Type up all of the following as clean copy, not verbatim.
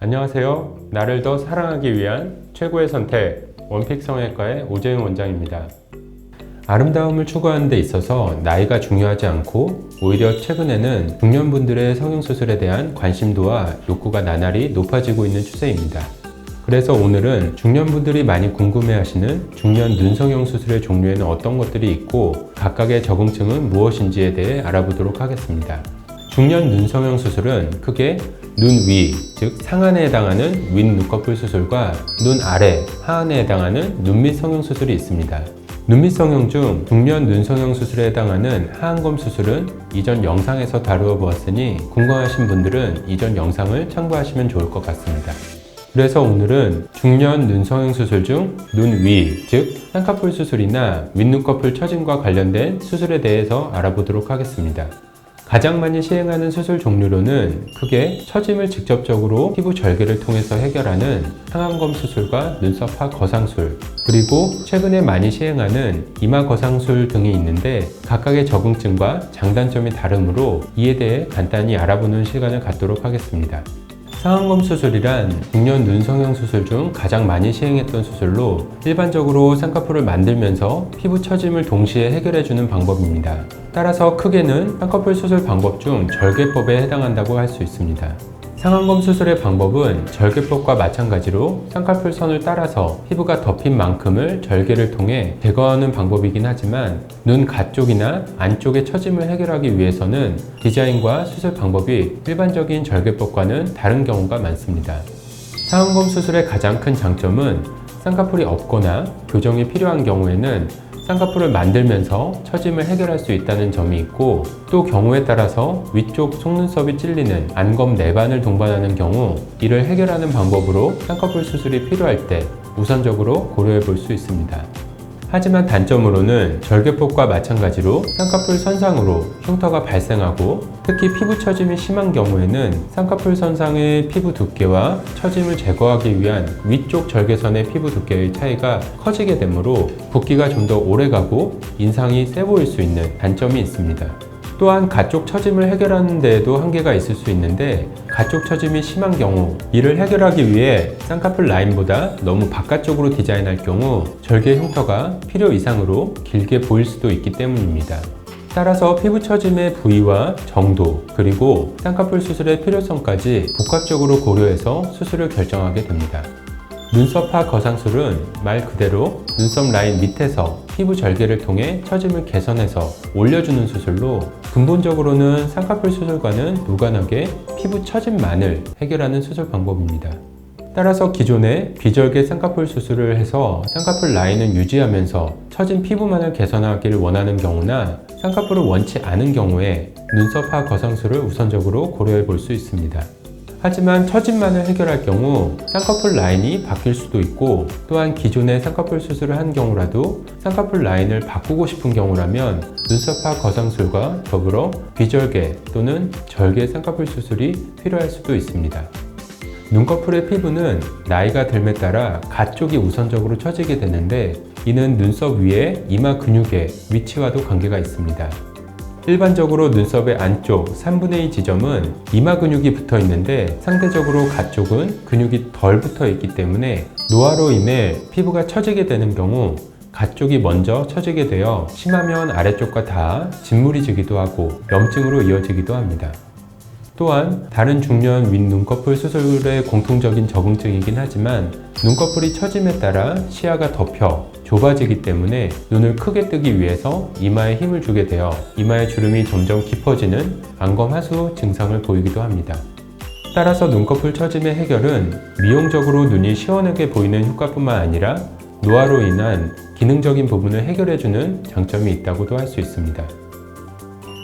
안녕하세요. 나를 더 사랑하기 위한 최고의 선택, 원픽 성형외과의 오재영 원장입니다. 아름다움을 추구하는 데 있어서 나이가 중요하지 않고 오히려 최근에는 중년분들의 성형수술에 대한 관심도와 욕구가 나날이 높아지고 있는 추세입니다. 그래서 오늘은 중년분들이 많이 궁금해하시는 중년 눈성형 수술의 종류에는 어떤 것들이 있고 각각의 적응증은 무엇인지에 대해 알아보도록 하겠습니다. 중년 눈성형 수술은 크게 눈 위, 즉 상안에 해당하는 윗 눈꺼풀 수술과 눈 아래, 하안에 해당하는 눈밑 성형 수술이 있습니다. 눈밑 성형 중 중년 눈성형 수술에 해당하는 하안검 수술은 이전 영상에서 다루어 보았으니 궁금하신 분들은 이전 영상을 참고하시면 좋을 것 같습니다. 그래서 오늘은 중년 눈성형 수술 중 눈 위, 즉 쌍꺼풀 수술이나 윗눈꺼풀 처짐과 관련된 수술에 대해서 알아보도록 하겠습니다. 가장 많이 시행하는 수술 종류로는 크게 처짐을 직접적으로 피부 절개를 통해서 해결하는 상안검 수술과 눈썹화 거상술, 그리고 최근에 많이 시행하는 이마 거상술 등이 있는데 각각의 적응증과 장단점이 다르므로 이에 대해 간단히 알아보는 시간을 갖도록 하겠습니다. 상안검 수술이란 중년 눈성형 수술 중 가장 많이 시행했던 수술로 일반적으로 쌍꺼풀을 만들면서 피부 처짐을 동시에 해결해주는 방법입니다. 따라서 크게는 쌍꺼풀 수술 방법 중 절개법에 해당한다고 할 수 있습니다. 상안검 수술의 방법은 절개법과 마찬가지로 쌍꺼풀 선을 따라서 피부가 덮인 만큼을 절개를 통해 제거하는 방법이긴 하지만 눈 가쪽이나 안쪽의 처짐을 해결하기 위해서는 디자인과 수술 방법이 일반적인 절개법과는 다른 경우가 많습니다. 상안검 수술의 가장 큰 장점은 쌍꺼풀이 없거나 교정이 필요한 경우에는 쌍꺼풀을 만들면서 처짐을 해결할 수 있다는 점이 있고, 또 경우에 따라서 위쪽 속눈썹이 찔리는 안검 내반을 동반하는 경우 이를 해결하는 방법으로 쌍꺼풀 수술이 필요할 때 우선적으로 고려해 볼 수 있습니다. 하지만 단점으로는 절개법과 마찬가지로 쌍꺼풀 선상으로 흉터가 발생하고, 특히 피부 처짐이 심한 경우에는 쌍꺼풀 선상의 피부 두께와 처짐을 제거하기 위한 위쪽 절개선의 피부 두께의 차이가 커지게 되므로 붓기가 좀 더 오래가고 인상이 세 보일 수 있는 단점이 있습니다. 또한 가쪽 처짐을 해결하는 데에도 한계가 있을 수 있는데, 가쪽 처짐이 심한 경우 이를 해결하기 위해 쌍꺼풀 라인보다 너무 바깥쪽으로 디자인할 경우 절개 흉터가 필요 이상으로 길게 보일 수도 있기 때문입니다. 따라서 피부 처짐의 부위와 정도, 그리고 쌍꺼풀 수술의 필요성까지 복합적으로 고려해서 수술을 결정하게 됩니다. 눈썹화 거상술은 말 그대로 눈썹 라인 밑에서 피부 절개를 통해 처짐을 개선해서 올려주는 수술로 근본적으로는 쌍꺼풀 수술과는 무관하게 피부 처짐만을 해결하는 수술 방법입니다. 따라서 기존에 비절개 쌍꺼풀 수술을 해서 쌍꺼풀 라인을 유지하면서 처진 피부만을 개선하기를 원하는 경우나 쌍꺼풀을 원치 않은 경우에 눈썹화 거상술을 우선적으로 고려해 볼 수 있습니다. 하지만 처짐만을 해결할 경우 쌍꺼풀 라인이 바뀔 수도 있고, 또한 기존의 쌍꺼풀 수술을 한 경우라도 쌍꺼풀 라인을 바꾸고 싶은 경우라면 눈썹화 거상술과 더불어 비절개 또는 절개 쌍꺼풀 수술이 필요할 수도 있습니다. 눈꺼풀의 피부는 나이가 듦에 따라 가쪽이 우선적으로 처지게 되는데, 이는 눈썹 위에 이마 근육의 위치와도 관계가 있습니다. 일반적으로 눈썹의 안쪽 3분의 2 지점은 이마 근육이 붙어 있는데 상대적으로 가쪽은 근육이 덜 붙어 있기 때문에 노화로 인해 피부가 처지게 되는 경우 가쪽이 먼저 처지게 되어 심하면 아래쪽과 닿아 진물이 지기도 하고 염증으로 이어지기도 합니다. 또한 다른 중년 윗눈꺼풀 수술의 공통적인 적응증이긴 하지만 눈꺼풀이 처짐에 따라 시야가 덮여 좁아지기 때문에 눈을 크게 뜨기 위해서 이마에 힘을 주게 되어 이마의 주름이 점점 깊어지는 안검 하수 증상을 보이기도 합니다. 따라서 눈꺼풀 처짐의 해결은 미용적으로 눈이 시원하게 보이는 효과뿐만 아니라 노화로 인한 기능적인 부분을 해결해주는 장점이 있다고도 할 수 있습니다.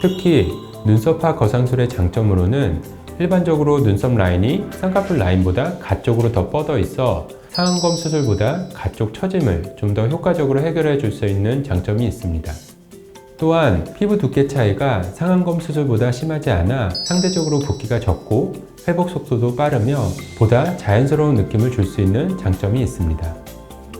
특히 눈썹화 거상술의 장점으로는 일반적으로 눈썹 라인이 쌍꺼풀 라인보다 가쪽으로 더 뻗어 있어 상안검 수술보다 가쪽 처짐을 좀 더 효과적으로 해결해 줄 수 있는 장점이 있습니다. 또한 피부 두께 차이가 상안검 수술보다 심하지 않아 상대적으로 붓기가 적고 회복 속도도 빠르며 보다 자연스러운 느낌을 줄 수 있는 장점이 있습니다.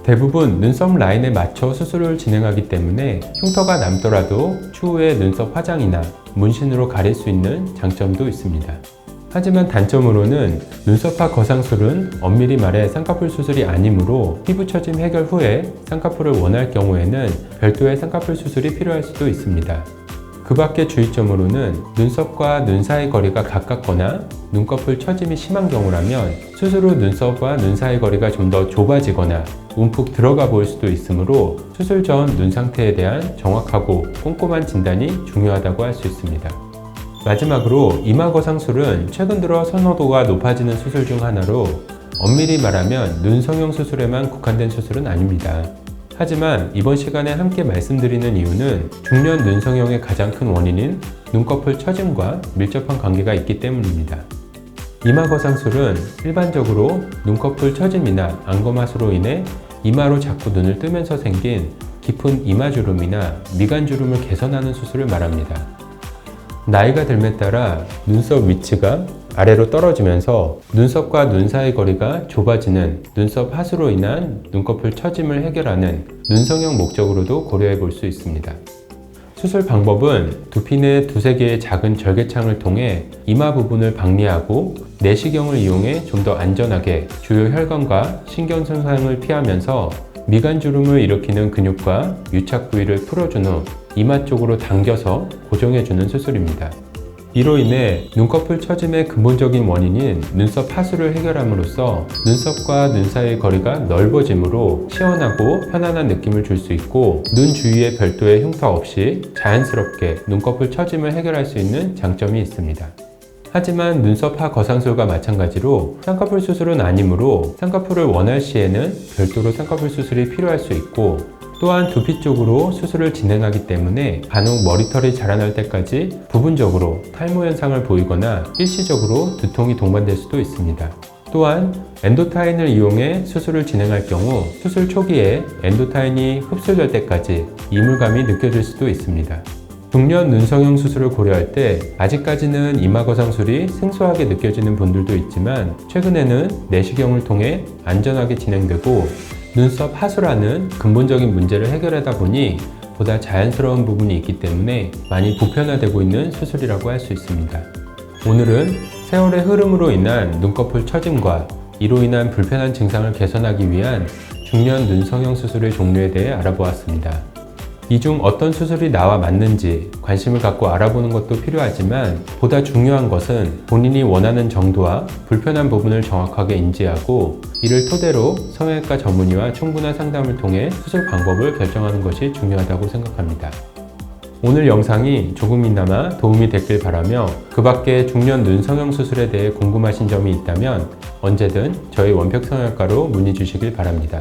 대부분 눈썹 라인에 맞춰 수술을 진행하기 때문에 흉터가 남더라도 추후에 눈썹 화장이나 문신으로 가릴 수 있는 장점도 있습니다. 하지만 단점으로는 눈썹파 거상술은 엄밀히 말해 쌍꺼풀 수술이 아니므로 피부 처짐 해결 후에 쌍꺼풀을 원할 경우에는 별도의 쌍꺼풀 수술이 필요할 수도 있습니다. 그 밖의 주의점으로는 눈썹과 눈 사이 거리가 가깝거나 눈꺼풀 처짐이 심한 경우라면 수술 후 눈썹과 눈 사이 거리가 좀 더 좁아지거나 움푹 들어가 보일 수도 있으므로 수술 전 눈 상태에 대한 정확하고 꼼꼼한 진단이 중요하다고 할 수 있습니다. 마지막으로 이마 거상술은 최근 들어 선호도가 높아지는 수술 중 하나로 엄밀히 말하면 눈 성형 수술에만 국한된 수술은 아닙니다. 하지만 이번 시간에 함께 말씀드리는 이유는 중년 눈 성형의 가장 큰 원인인 눈꺼풀 처짐과 밀접한 관계가 있기 때문입니다. 이마 거상술은 일반적으로 눈꺼풀 처짐이나 안검하수로 인해 이마로 자꾸 눈을 뜨면서 생긴 깊은 이마주름이나 미간주름을 개선하는 수술을 말합니다. 나이가 들에 따라 눈썹 위치가 아래로 떨어지면서 눈썹과 눈 사이 거리가 좁아지는 눈썹 하수로 인한 눈꺼풀 처짐을 해결하는 눈성형 목적으로도 고려해 볼 수 있습니다. 수술 방법은 두피 내 두세 개의 작은 절개창을 통해 이마 부분을 박리하고 내시경을 이용해 좀 더 안전하게 주요 혈관과 신경 손상을 피하면서 미간주름을 일으키는 근육과 유착 부위를 풀어준 후 이마 쪽으로 당겨서 고정해주는 수술입니다. 이로 인해 눈꺼풀 처짐의 근본적인 원인인 눈썹 하수를 해결함으로써 눈썹과 눈 사이의 거리가 넓어지므로 시원하고 편안한 느낌을 줄 수 있고 눈 주위에 별도의 흉터 없이 자연스럽게 눈꺼풀 처짐을 해결할 수 있는 장점이 있습니다. 하지만 눈썹하 거상술과 마찬가지로 쌍꺼풀 수술은 아니므로 쌍꺼풀을 원할 시에는 별도로 쌍꺼풀 수술이 필요할 수 있고 또한 두피 쪽으로 수술을 진행하기 때문에 간혹 머리털이 자라날 때까지 부분적으로 탈모 현상을 보이거나 일시적으로 두통이 동반될 수도 있습니다. 또한 엔도타인을 이용해 수술을 진행할 경우 수술 초기에 엔도타인이 흡수될 때까지 이물감이 느껴질 수도 있습니다. 중년 눈성형 수술을 고려할 때 아직까지는 이마 거상술이 생소하게 느껴지는 분들도 있지만 최근에는 내시경을 통해 안전하게 진행되고 눈썹 하수라는 근본적인 문제를 해결하다 보니 보다 자연스러운 부분이 있기 때문에 많이 보편화되고 있는 수술이라고 할 수 있습니다. 오늘은 세월의 흐름으로 인한 눈꺼풀 처짐과 이로 인한 불편한 증상을 개선하기 위한 중년 눈 성형 수술의 종류에 대해 알아보았습니다. 이 중 어떤 수술이 나와 맞는지 관심을 갖고 알아보는 것도 필요하지만 보다 중요한 것은 본인이 원하는 정도와 불편한 부분을 정확하게 인지하고 이를 토대로 성형외과 전문의와 충분한 상담을 통해 수술 방법을 결정하는 것이 중요하다고 생각합니다. 오늘 영상이 조금이나마 도움이 됐길 바라며 그 밖에 중년 눈 성형 수술에 대해 궁금하신 점이 있다면 언제든 저희 원팩 성형외과로 문의 주시길 바랍니다.